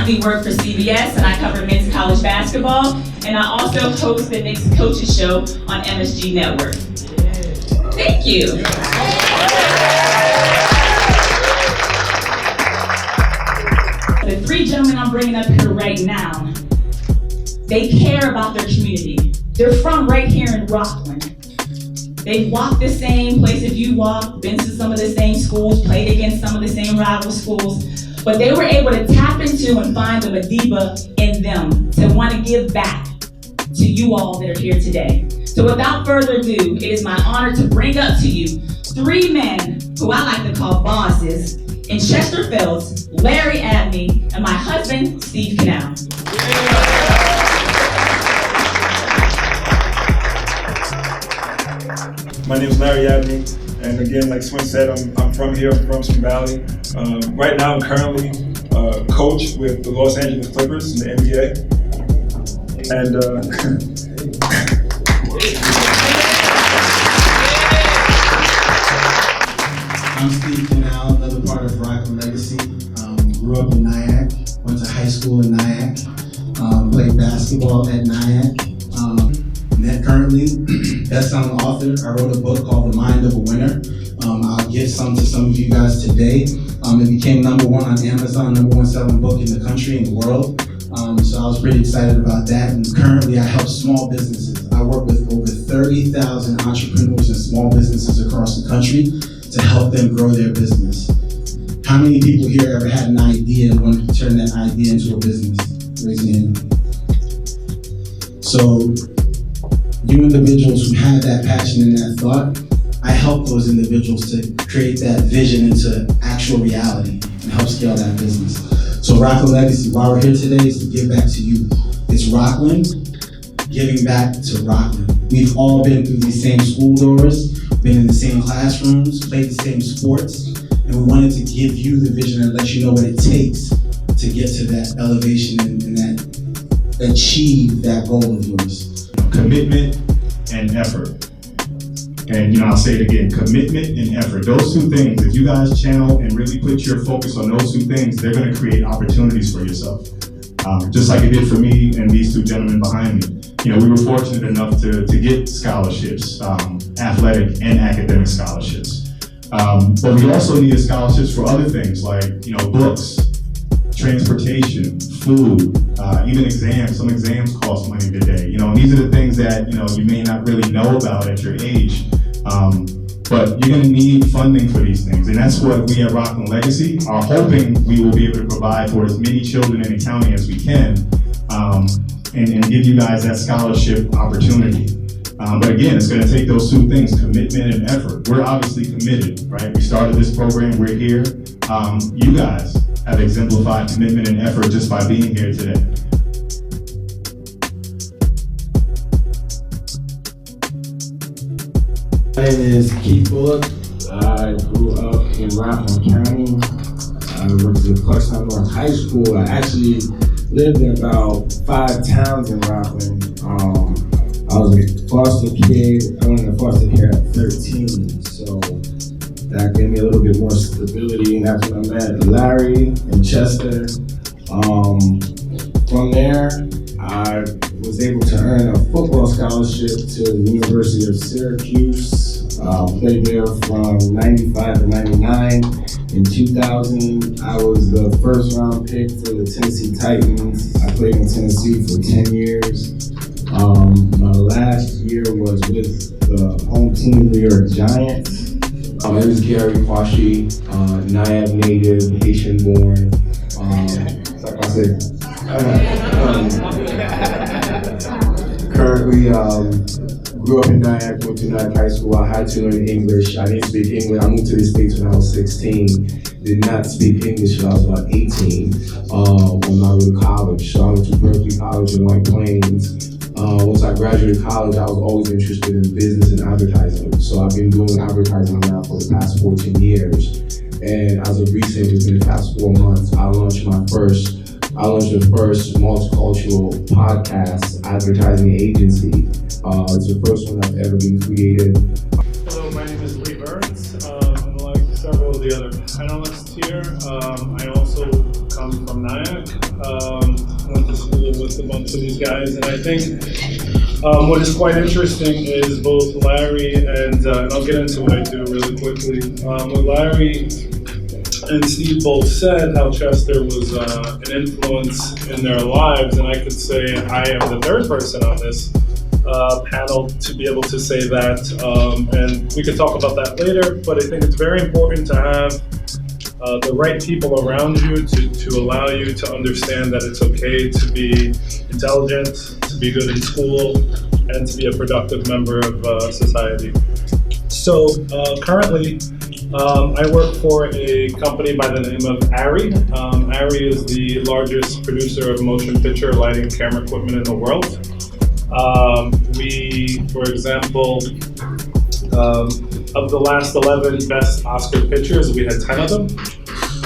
currently work for CBS and I cover men's college basketball, and I also host the Knicks Coaches Show on MSG Network. Thank you. The three gentlemen I'm bringing up here right now, they care about their community. They're from right here in Rockland. They've walked the same places you walk, been to some of the same schools, played against some of the same rival schools, but they were able to tap into and find the Madiba in them to want to give back to you all that are here today. So without further ado, it is my honor to bring up to you three men who I like to call bosses in Chester Fields, Larry Abney, and my husband, Steve Canal. My name is Larry Abney, and again, like Swin said, I'm from here, I'm from Spring Valley. Right now, I'm currently coach with the Los Angeles Clippers in the NBA. And I'm Steve Canal, another part of Rockland Legacy. Grew up in Nyack, went to high school in Nyack, played basketball at Nyack. Currently, best-selling author. I wrote a book called The Mind of a Winner. I'll give some to some of you guys today. It became #1 on Amazon, #1 selling book in the country and the world. So I was pretty excited about that. And currently, I help small businesses. I work with over 30,000 entrepreneurs and small businesses across the country to help them grow their business. How many people here ever had an idea and wanted to turn that idea into a business? Raise your hand. So, you individuals who have that passion and that thought, I help those individuals to create that vision into actual reality and help scale that business. So Rockland Legacy, why we're here today is to give back to you. It's Rockland giving back to Rockland. We've all been through these same school doors, been in the same classrooms, played the same sports, and we wanted to give you the vision and let you know what it takes to get to that elevation and that achieve that goal of yours. Commitment and effort. And I'll say it again, commitment and effort. Those two things, if you guys channel and really put your focus on those two things, they're gonna create opportunities for yourself. Just like it did for me and these two gentlemen behind me. We were fortunate enough to get scholarships, athletic and academic scholarships. But we also needed scholarships for other things like, books, transportation, food, even exams. Some exams cost money today. And these are the things that, you may not really know about at your age. But you're gonna need funding for these things. And that's what we at Rockland Legacy are hoping we will be able to provide for as many children in the county as we can, and give you guys that scholarship opportunity. But again, it's gonna take those two things, commitment and effort. We're obviously committed, right? We started this program, we're here. You guys have exemplified commitment and effort just by being here today. My name is Keith Bullock. I grew up in Rockland County. I went to Clarkstown North High School. I actually lived in about 5 towns in Rockland. I was a foster kid. I went into foster care at 13, so that gave me a little bit more stability, and that's when I met Larry in Chester. From there, I was able to earn a football scholarship to the University of Syracuse. Played there from 95 to 99. In 2000, I was the first round pick for the Tennessee Titans. I played in Tennessee for 10 years. My last year was with the home team, New York Giants. My name is Gary Kwashi, Nyack native, Haitian born. Like I said, currently grew up in Nyack, went to Nyack High School. I had to learn English. I didn't speak English. I moved to the States when I was 16. Did not speak English until I was about 18 when I went to college. So I went to Berkeley College in White Plains. Once I graduated college, I was always interested in business and advertising. So I've been doing advertising now for the past 14 years. And as of recent, within the past 4 months, I launched the first multicultural podcast advertising agency. It's the first one that's ever been created. Hello, my name is Lee Burns, and like several of the other panelists here, I also come from Nyack. Went to school with a bunch of these guys, and I think what is quite interesting is both Larry and I'll get into what I do really quickly. What Larry and Steve both said, how Chester was an influence in their lives, and I could say I am the third person on this panel to be able to say that, and we could talk about that later, but I think it's very important to have the right people around you to allow you to understand that it's okay to be intelligent, to be good in school, and to be a productive member of society. So currently, I work for a company by the name of ARRI. ARRI is the largest producer of motion picture lighting camera equipment in the world. We, for example, of the last 11 best Oscar pictures, we had 10 of them.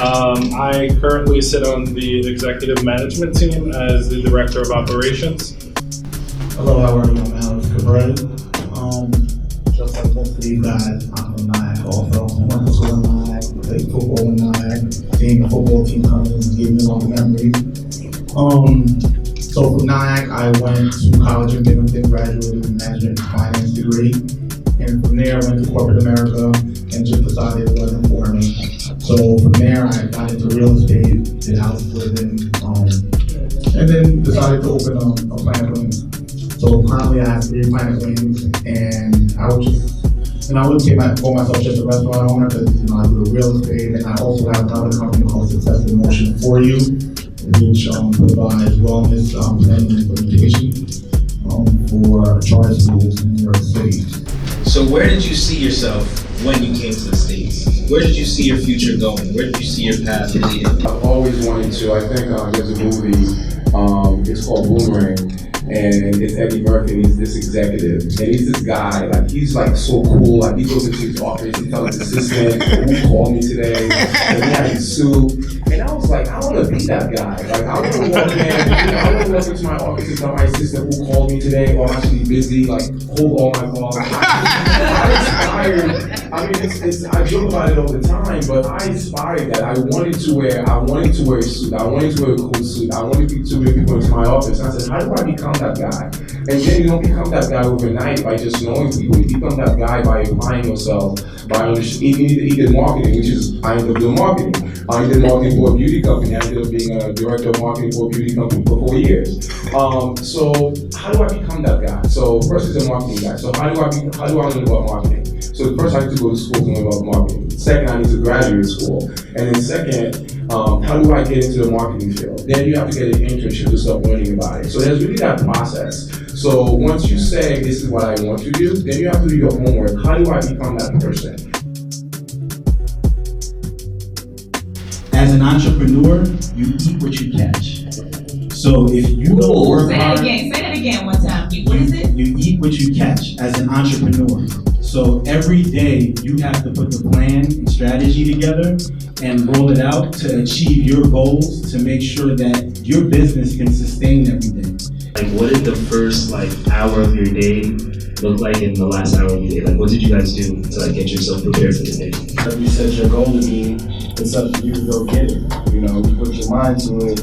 I currently sit on the executive management team as the director of operations. Hello, how are you? I'm Alex Cabrera. Just like most of these guys, I'm from Nyack also. I went to school in Nyack, played football in Nyack. Being a football team comes gave me a lot of memories. So from Nyack, I went to college in Binghamton, graduated with a management and finance degree. And from there, I went to corporate America and just decided it wasn't for me. So from there, I got into real estate, did house flipping, and then decided to open a Planet Wings. So currently I have 3 Planet Wings, and I would just, I wouldn't call myself just a restaurant owner because I do real estate, and I also have another company called Successful Motion for You, which provides wellness planning and implementation for charter schools in New York City. So where did you see yourself when you came to the States? Where did you see your future going? Where did you see your path leading? I've always wanted to. I think there's a movie, it's called Boomerang, and it's Eddie Murphy, and he's this executive, and he's this guy, like he's like so cool, like he goes into his office, he tells his assistant, who called me today, and he had his suit, and I was like, I want to be that guy, like I want to walk in, I want to walk into my office and tell my assistant who called me today, or I'm actually busy, like hold all my calls. I inspired, I mean, I joke about it all the time, but I inspired that. I wanted to wear a suit, I wanted to wear a cool suit, I wanted to bring people into my office, and I said, how do I become that guy? And then you don't become that guy overnight by just knowing people. You become that guy by applying yourself, by even marketing, which is, I ended up doing marketing. I did marketing for a beauty company. I ended up being a director of marketing for a beauty company for 4 years. So how do I become that guy? So first is a marketing guy. So how do I learn about marketing? So first I need to go to school to learn about marketing. Second, I need to graduate school. And then second, how do I get into the marketing field? Then you have to get an internship to start learning about it. So there's really that process. So once you say, this is what I want to do, then you have to do your homework. How do I become that person? As an entrepreneur, you eat what you catch. So if you don't work hard, Say that again one time. What is it? You eat what you catch as an entrepreneur. So every day you have to put the plan and strategy together and roll it out to achieve your goals to make sure that your business can sustain every day. Like, what did the first hour of your day look like in the last hour of your day? Like, what did you guys do to get yourself prepared for the day? If you set your goal to be, it's up to you to go get it. You know, you put your mind to it,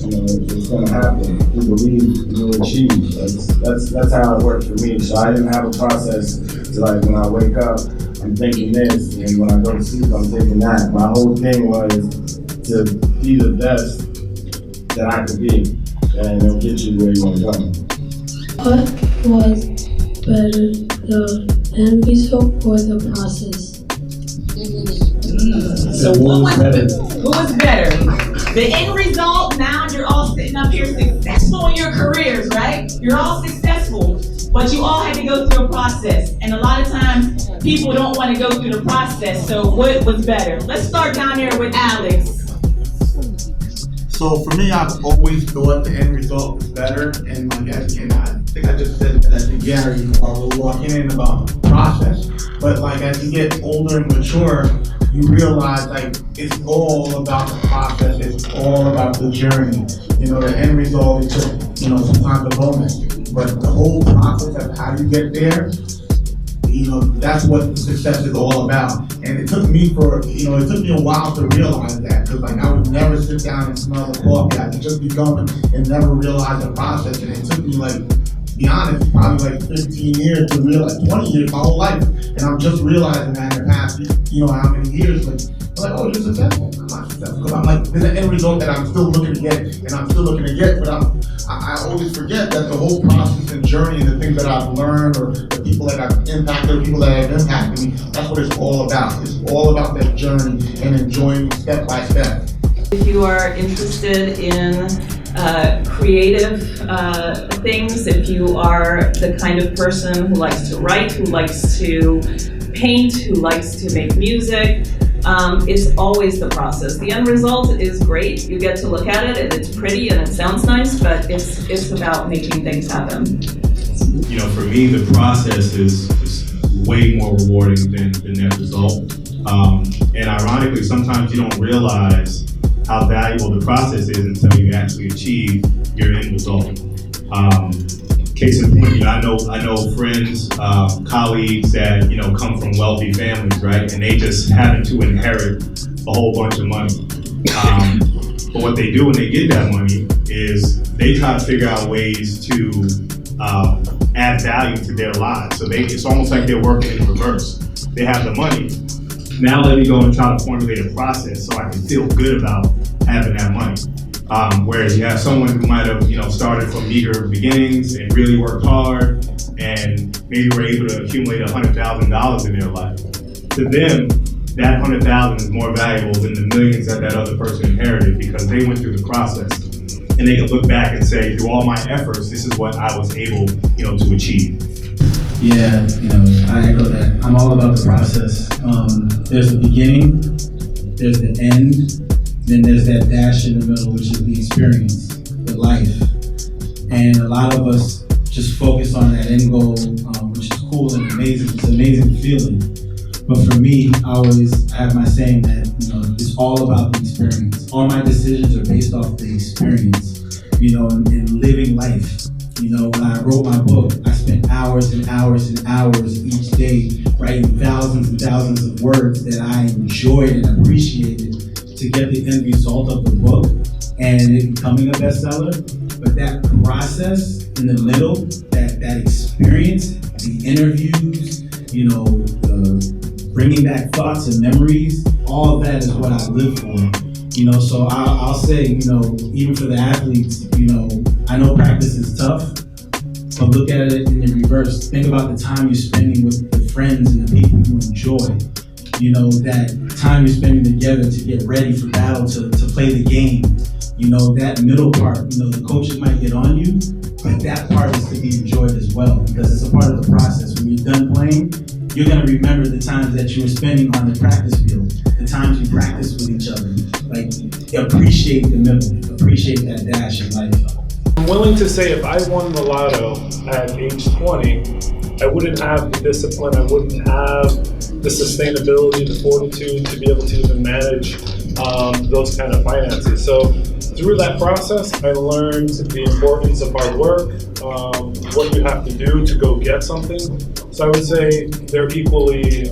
it's gonna happen. You believe you'll achieve. That's how it worked for me. So I didn't have a process to when I wake up, I'm thinking this, and when I go to sleep, I'm thinking that. My whole thing was to be the best that I could be, and it'll get you where you want to go. What was better, the end result or the process? So what was better? The end result, now you're all sitting up here successful in your careers, right? You're all successful. But you all had to go through a process, and a lot of times people don't want to go through the process, so what was better? Let's start down there with Alex. So for me, I've always thought the end result was better, and like I think I just said that to Gary while we were walking in about the process. But like as you get older and mature, you realize like it's all about the process. It's all about the journey. You know, the end result is just, you know, sometimes a moment, but the whole process of how you get there, you know, that's what success is all about. And it took me a while to realize that, because like I would never sit down and smell the coffee. I could just be going and never realize the process. And it took me like, to be honest, probably like 15 years to realize, 20 years, my whole life. And I'm just realizing that in the past, you know, how many years, like, oh, you're successful. I'm not successful. Because I'm like, there's an end result that I'm still looking to get, and I'm still looking to get, but I always forget that the whole process and journey and the things that I've learned or the people that I've impacted, the people that have impacted me, that's what it's all about. It's all about that journey and enjoying step by step. If you are interested in creative things, if you are the kind of person who likes to write, who likes to paint, who likes to make music, it's always the process. The end result is great. You get to look at it and it's pretty and it sounds nice, but it's about making things happen. You know, for me, the process is way more rewarding than the net result. And ironically, sometimes you don't realize how valuable the process is until you actually achieve your end result. Case in point, you know, I know friends, colleagues that, you know, come from wealthy families, right? And they just happen to inherit a whole bunch of money. But what they do when they get that money is they try to figure out ways to add value to their lives. So it's almost like they're working in reverse. They have the money. Now let me go and try to formulate a process so I can feel good about having that money. Whereas you have someone who might have, you know, started from meager beginnings and really worked hard and maybe were able to accumulate $100,000 in their life. To them, that $100,000 is more valuable than the millions that other person inherited because they went through the process. And they can look back and say, through all my efforts, this is what I was able, you know, to achieve. Yeah, you know, I echo that. I'm all about the process. There's the beginning, there's the end, then there's that dash in the middle, which is the experience, the life. And a lot of us just focus on that end goal, which is cool and amazing. It's an amazing feeling. But for me, I have my saying that, you know, it's all about the experience. All my decisions are based off the experience, you know, and living life. You know, when I wrote my book, I spent hours and hours and hours each day writing thousands and thousands of words that I enjoyed and appreciated to get the end result of the book and it becoming a bestseller. But that process in the middle, that experience, the interviews, you know, the bringing back thoughts and memories, all of that is what I live for. You know, so I'll say, you know, even for the athletes, you know, I know practice is tough, but look at it in the reverse. Think about the time you're spending with the friends and the people you enjoy. You know, that time you're spending together to get ready for battle, to play the game. You know, that middle part, you know, the coaches might get on you, but that part is to be enjoyed as well because it's a part of the process. When you're done playing, you're gonna remember the times that you were spending on the practice field, the times you practiced with each other. Like, appreciate the middle, appreciate that dash in life. I'm willing to say if I won the lotto at age 20, I wouldn't have the discipline, I wouldn't have the sustainability, the fortitude to be able to even manage those kind of finances. So through that process, I learned the importance of hard work, what you have to do to go get something. So I would say they're equally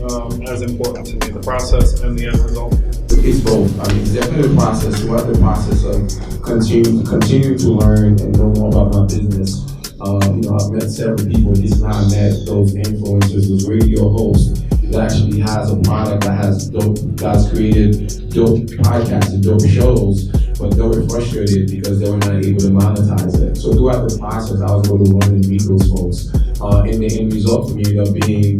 as important to me, the process and the end result. It's both. I mean, it's definitely a process. Throughout the process of continue to learn and know more about my business. You know, I've met several people. This is how I met those influencers, those radio hosts that actually has a product that has created dope podcasts and dope shows. but they were frustrated because they were not able to monetize it. So throughout the process, I was able to learn and meet those folks. And the end result for me ended up being,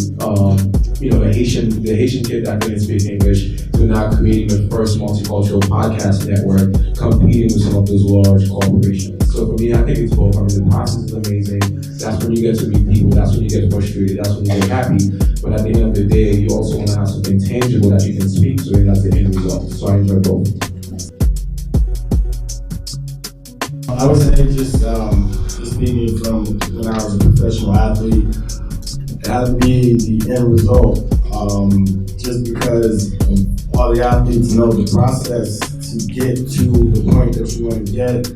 the Haitian kid that didn't speak English to now creating the first multicultural podcast network, competing with some of those large corporations. So for me, I think it's both. I mean, the process is amazing. That's when you get to meet people. That's when you get frustrated. That's when you get happy. But at the end of the day, you also want to have something tangible that you can speak to, and that's the end result. So I enjoy both. I would say just speaking from when I was a professional athlete, it had to be the end result. Just because all the athletes know the process to get to the point that you want to get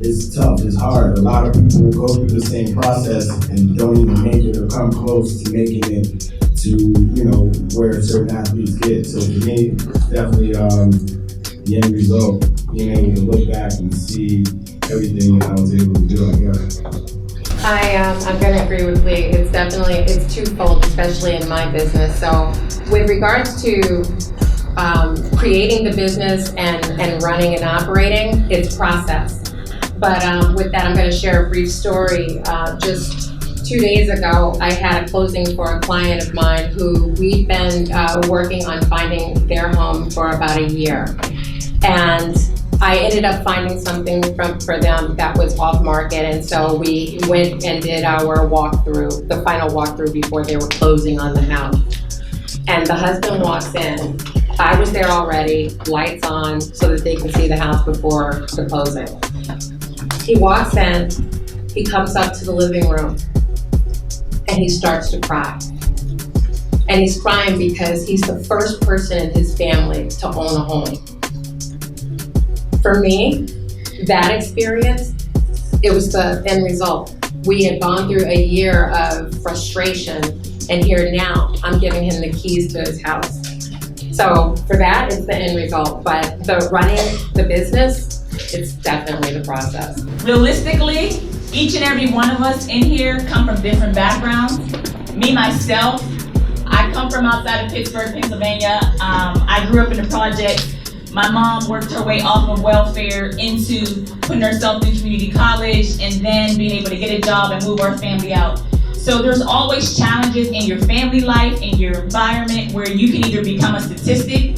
is tough, it's hard. A lot of people go through the same process and don't even make it or come close to making it to, where certain athletes get. So for me, it's definitely the end result, being able to look back and see everything that I was able to do, I guess. I'm going to agree with Lee. It's twofold, especially in my business. So with regards to creating the business and running and operating, it's process. But with that, I'm going to share a brief story. Just 2 days ago, I had a closing for a client of mine who we've been working on finding their home for about a year. And I ended up finding something for them that was off market, and so we went and did our walkthrough, the final walkthrough before they were closing on the house. And the husband walks in. I was there already, lights on, so that they can see the house before the closing. He walks in, he comes up to the living room, and he starts to cry. And he's crying because he's the first person in his family to own a home. For me, that experience, it was the end result. We had gone through a year of frustration, and here now, I'm giving him the keys to his house. So for that, it's the end result. But the running the business, it's definitely the process. Realistically, each and every one of us in here come from different backgrounds. Me, myself, I come from outside of Pittsburgh, Pennsylvania. I grew up in the projects. My mom worked her way off of welfare into putting herself in community college and then being able to get a job and move our family out. So there's always challenges in your family life, in your environment, where you can either become a statistic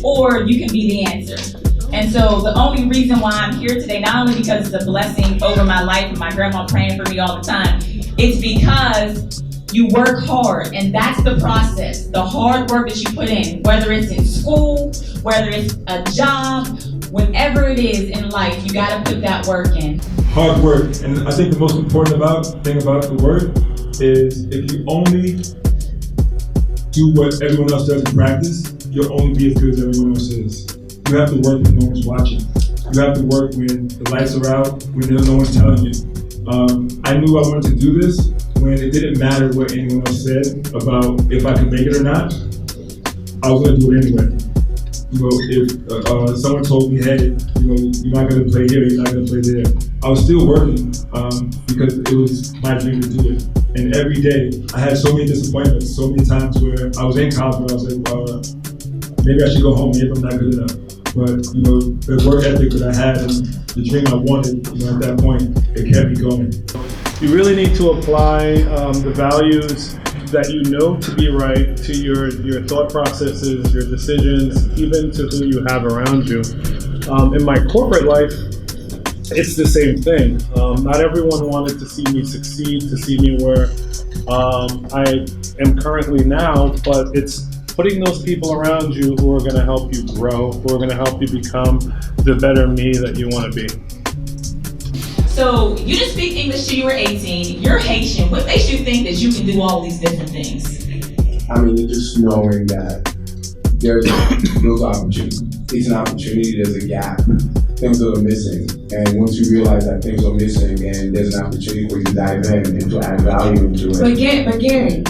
or you can be the answer. And so the only reason why I'm here today, not only because it's a blessing over my life and my grandma praying for me all the time, it's because you work hard, and that's the process. The hard work that you put in, whether it's in school, whether it's a job, whatever it is in life, you gotta put that work in. Hard work, and I think the most important thing about the work is if you only do what everyone else does in practice, you'll only be as good as everyone else is. You have to work when no one's watching. You have to work when the lights are out, when no one's telling you. I knew I wanted to do this when it didn't matter what anyone else said about if I could make it or not. I was gonna do it anyway. If someone told me, hey, you're not gonna play here, you're not gonna play there, I was still working because it was my dream to do it. And every day, I had so many disappointments, so many times where I was in college where I was like, maybe I should go home, maybe I'm not good enough. But the work ethic that I had and the dream I wanted, at that point, it kept me going. You really need to apply the values that you know to be right to your thought processes, your decisions, even to who you have around you. In my corporate life, it's the same thing. Not everyone wanted to see me succeed, to see me where I am currently now, but it's putting those people around you who are going to help you grow, who are going to help you become the better me that you want to be. So you didn't speak English till you were 18. You're Haitian. What makes you think that you can do all these different things? I mean, just knowing that there's opportunity. It's an opportunity, there's a gap. Things are missing. And once you realize that things are missing and there's an opportunity for you to dive in and to add value into it. But Gary,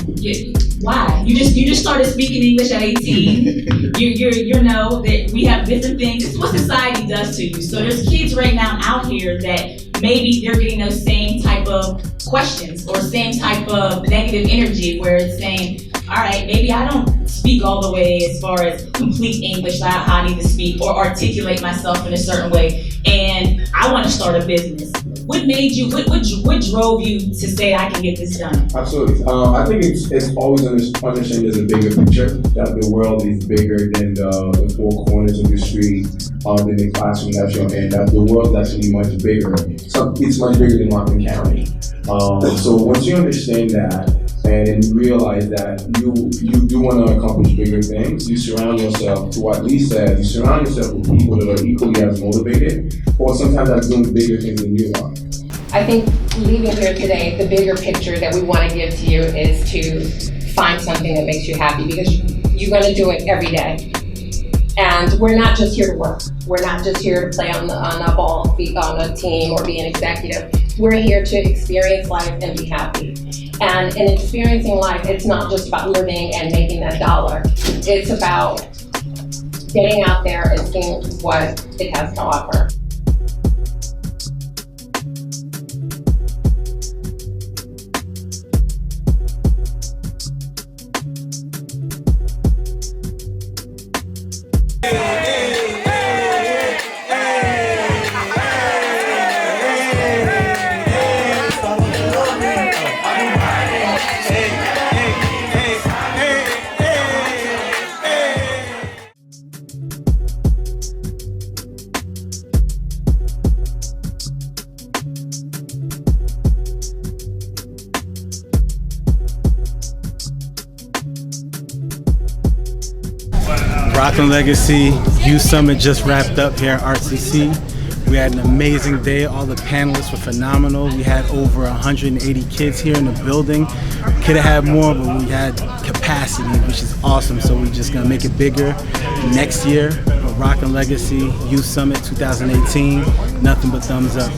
why? You just started speaking English at 18. You know that we have different things. This is what society does to you. So there's kids right now out here that maybe they're getting those same type of questions or same type of negative energy where it's saying, all all right, maybe I don't speak all the way as far as complete English, how I need to speak or articulate myself in a certain way, and I want to start a business. What made you, what drove you to say I can get this done? Absolutely. I think it's always understanding there's a bigger picture, that the world is bigger than the four corners of your street, than the classroom that you're in, that the world is actually much bigger. So it's much bigger than Rockland County. So once you understand that, and you realize that you do want to accomplish bigger things, you surround yourself, to what Lee said, you surround yourself with people that are equally as motivated, or sometimes that's doing bigger things than you are. I think leaving here today, the bigger picture that we want to give to you is to find something that makes you happy, because you're going to do it every day. And we're not just here to work. We're not just here to play on a ball, be on a team, or be an executive. We're here to experience life and be happy. And in experiencing life, it's not just about living and making that dollar. It's about getting out there and seeing what it has to offer. Rockland Legacy Youth Summit just wrapped up here at RCC. We had an amazing day. All the panelists were phenomenal. We had over 180 kids here in the building. Could have had more, but we had capacity, which is awesome. So we're just gonna make it bigger next year. Rockland Legacy Youth Summit 2018. Nothing but thumbs up.